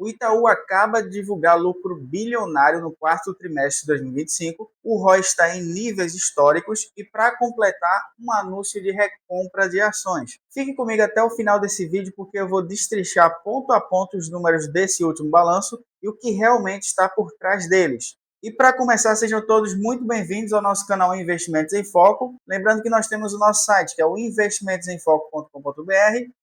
O Itaú acaba de divulgar lucro bilionário no quarto trimestre de 2025. O ROI está em níveis históricos e, para completar, um anúncio de recompra de ações. Fique comigo até o final desse vídeo porque eu vou destrinchar ponto a ponto os números desse último balanço e o que realmente está por trás deles. E para começar, sejam todos muito bem-vindos ao nosso canal Investimentos em Foco. Lembrando que nós temos o nosso site, que é o investimentosemfoco.com.br.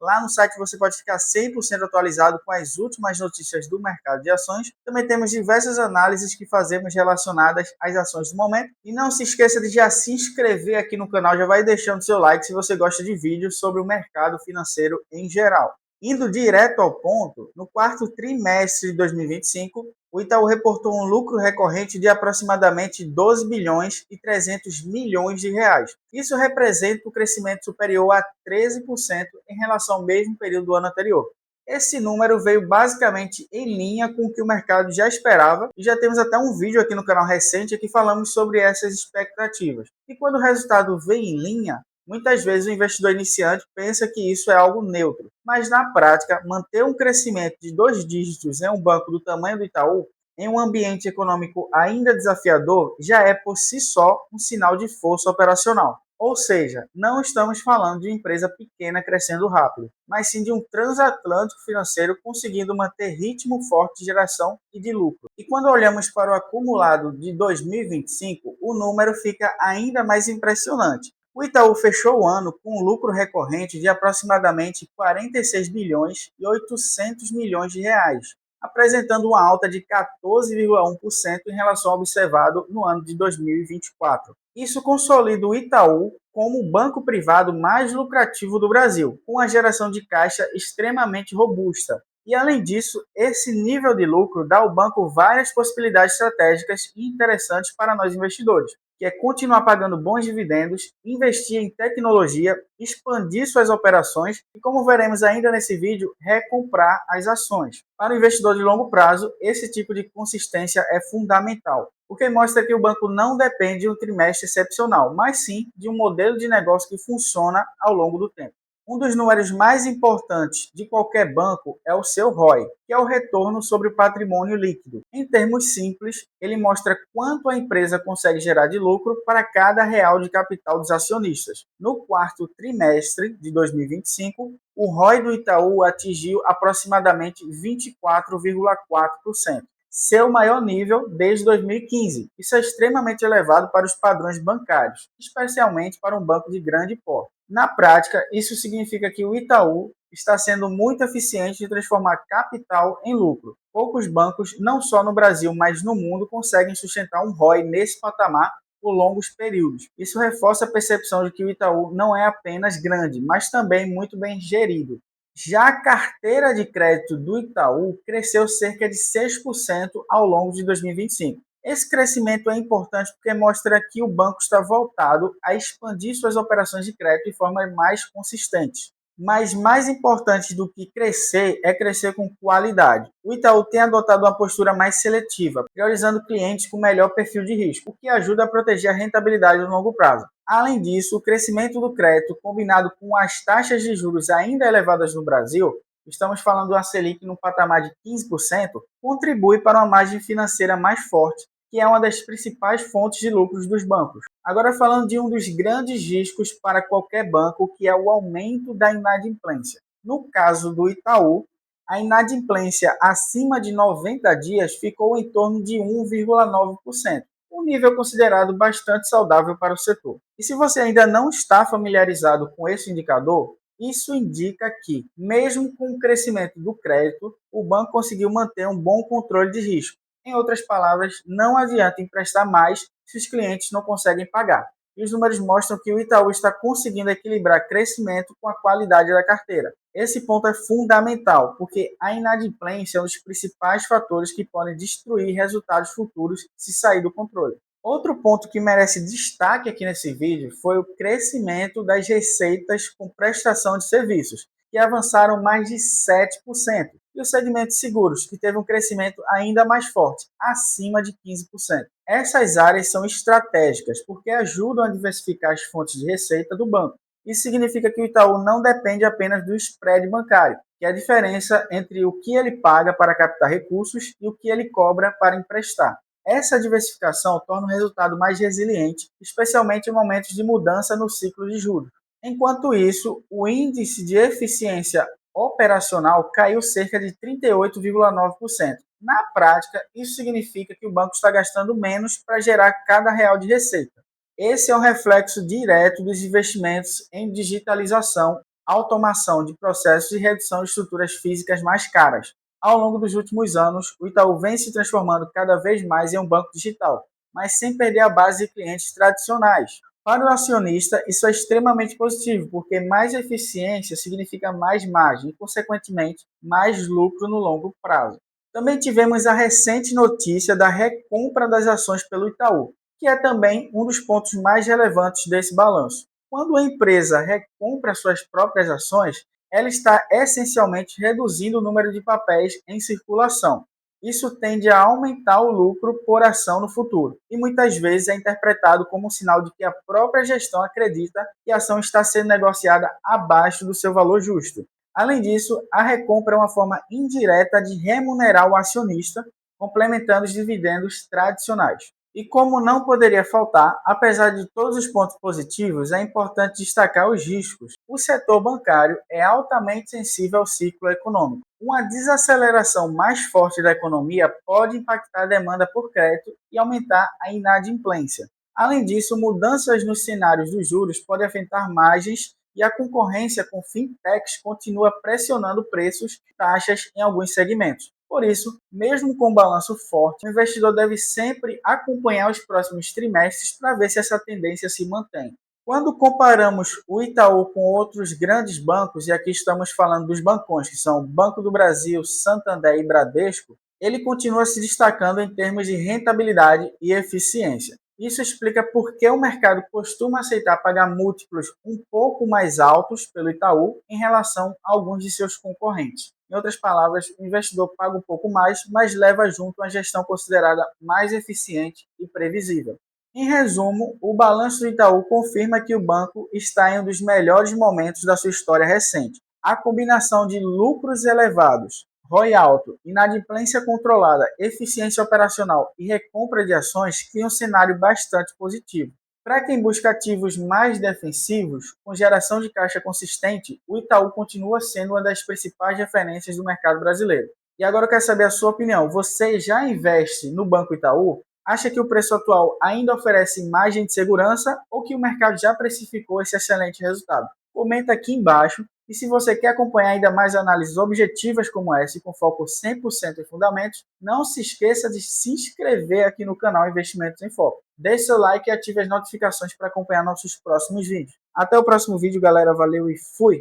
Lá no site você pode ficar 100% atualizado com as últimas notícias do mercado de ações. Também temos diversas análises que fazemos relacionadas às ações do momento. E não se esqueça de já se inscrever aqui no canal, já vai deixando seu like se você gosta de vídeos sobre o mercado financeiro em geral. Indo direto ao ponto, no quarto trimestre de 2025, o Itaú reportou um lucro recorrente de aproximadamente 12 bilhões e 300 milhões de reais. Isso representa um crescimento superior a 13% em relação ao mesmo período do ano anterior. Esse número veio basicamente em linha com o que o mercado já esperava e já temos até um vídeo aqui no canal recente que falamos sobre essas expectativas. E quando o resultado vem em linha, muitas vezes o investidor iniciante pensa que isso é algo neutro, mas na prática, manter um crescimento de 2 dígitos em um banco do tamanho do Itaú, em um ambiente econômico ainda desafiador, já é por si só um sinal de força operacional. Ou seja, não estamos falando de uma empresa pequena crescendo rápido, mas sim de um transatlântico financeiro conseguindo manter ritmo forte de geração e de lucro. E quando olhamos para o acumulado de 2025, o número fica ainda mais impressionante. O Itaú fechou o ano com um lucro recorrente de aproximadamente 46 bilhões e 800 milhões de reais, apresentando uma alta de 14,1% em relação ao observado no ano de 2024. Isso consolida o Itaú como o banco privado mais lucrativo do Brasil, com uma geração de caixa extremamente robusta. E, além disso, esse nível de lucro dá ao banco várias possibilidades estratégicas e interessantes para nós investidores, que é continuar pagando bons dividendos, investir em tecnologia, expandir suas operações e, como veremos ainda nesse vídeo, recomprar as ações. Para o investidor de longo prazo, esse tipo de consistência é fundamental, porque mostra que o banco não depende de um trimestre excepcional, mas sim de um modelo de negócio que funciona ao longo do tempo. Um dos números mais importantes de qualquer banco é o seu ROI, que é o retorno sobre o patrimônio líquido. Em termos simples, ele mostra quanto a empresa consegue gerar de lucro para cada real de capital dos acionistas. No quarto trimestre de 2025, o ROI do Itaú atingiu aproximadamente 24,4%. Seu maior nível desde 2015. Isso é extremamente elevado para os padrões bancários, especialmente para um banco de grande porte. Na prática, isso significa que o Itaú está sendo muito eficiente em transformar capital em lucro. Poucos bancos, não só no Brasil, mas no mundo, conseguem sustentar um ROI nesse patamar por longos períodos. Isso reforça a percepção de que o Itaú não é apenas grande, mas também muito bem gerido. Já a carteira de crédito do Itaú cresceu cerca de 6% ao longo de 2025. Esse crescimento é importante porque mostra que o banco está voltado a expandir suas operações de crédito de forma mais consistente. Mas mais importante do que crescer é crescer com qualidade. O Itaú tem adotado uma postura mais seletiva, priorizando clientes com melhor perfil de risco, o que ajuda a proteger a rentabilidade no longo prazo. Além disso, o crescimento do crédito, combinado com as taxas de juros ainda elevadas no Brasil, estamos falando de uma Selic no patamar de 15%, contribui para uma margem financeira mais forte, que é uma das principais fontes de lucros dos bancos. Agora, falando de um dos grandes riscos para qualquer banco, que é o aumento da inadimplência. No caso do Itaú, a inadimplência acima de 90 dias ficou em torno de 1,9%, um nível considerado bastante saudável para o setor. E se você ainda não está familiarizado com esse indicador, isso indica que, mesmo com o crescimento do crédito, o banco conseguiu manter um bom controle de risco. Em outras palavras, não adianta emprestar mais se os clientes não conseguem pagar. E os números mostram que o Itaú está conseguindo equilibrar crescimento com a qualidade da carteira. Esse ponto é fundamental, porque a inadimplência é um dos principais fatores que podem destruir resultados futuros se sair do controle. Outro ponto que merece destaque aqui nesse vídeo foi o crescimento das receitas com prestação de serviços, que avançaram mais de 7%, e o segmento de seguros, que teve um crescimento ainda mais forte, acima de 15%. Essas áreas são estratégicas, porque ajudam a diversificar as fontes de receita do banco. Isso significa que o Itaú não depende apenas do spread bancário, que é a diferença entre o que ele paga para captar recursos e o que ele cobra para emprestar. Essa diversificação torna o resultado mais resiliente, especialmente em momentos de mudança no ciclo de juros. Enquanto isso, o índice de eficiência operacional caiu cerca de 38,9%. Na prática, isso significa que o banco está gastando menos para gerar cada real de receita. Esse é um reflexo direto dos investimentos em digitalização, automação de processos e redução de estruturas físicas mais caras. Ao longo dos últimos anos, o Itaú vem se transformando cada vez mais em um banco digital, mas sem perder a base de clientes tradicionais. Para o acionista, isso é extremamente positivo, porque mais eficiência significa mais margem e, consequentemente, mais lucro no longo prazo. Também tivemos a recente notícia da recompra das ações pelo Itaú, que é também um dos pontos mais relevantes desse balanço. Quando a empresa recompra suas próprias ações, ela está essencialmente reduzindo o número de papéis em circulação. Isso tende a aumentar o lucro por ação no futuro e muitas vezes é interpretado como um sinal de que a própria gestão acredita que a ação está sendo negociada abaixo do seu valor justo. Além disso, a recompra é uma forma indireta de remunerar o acionista, complementando os dividendos tradicionais. E como não poderia faltar, apesar de todos os pontos positivos, é importante destacar os riscos. O setor bancário é altamente sensível ao ciclo econômico. Uma desaceleração mais forte da economia pode impactar a demanda por crédito e aumentar a inadimplência. Além disso, mudanças nos cenários dos juros podem afetar margens e a concorrência com fintechs continua pressionando preços e taxas em alguns segmentos. Por isso, mesmo com um balanço forte, o investidor deve sempre acompanhar os próximos trimestres para ver se essa tendência se mantém. Quando comparamos o Itaú com outros grandes bancos, e aqui estamos falando dos bancões, que são Banco do Brasil, Santander e Bradesco, ele continua se destacando em termos de rentabilidade e eficiência. Isso explica por que o mercado costuma aceitar pagar múltiplos um pouco mais altos pelo Itaú em relação a alguns de seus concorrentes. Em outras palavras, o investidor paga um pouco mais, mas leva junto uma gestão considerada mais eficiente e previsível. Em resumo, o balanço do Itaú confirma que o banco está em um dos melhores momentos da sua história recente. A combinação de lucros elevados, ROI alto, inadimplência controlada, eficiência operacional e recompra de ações cria um cenário bastante positivo. Para quem busca ativos mais defensivos, com geração de caixa consistente, o Itaú continua sendo uma das principais referências do mercado brasileiro. E agora eu quero saber a sua opinião. Você já investe no Banco Itaú? Acha que o preço atual ainda oferece margem de segurança ou que o mercado já precificou esse excelente resultado? Comenta aqui embaixo. E se você quer acompanhar ainda mais análises objetivas como essa e com foco 100% em fundamentos, não se esqueça de se inscrever aqui no canal Investimentos em Foco. Deixe seu like e ative as notificações para acompanhar nossos próximos vídeos. Até o próximo vídeo, galera. Valeu e fui!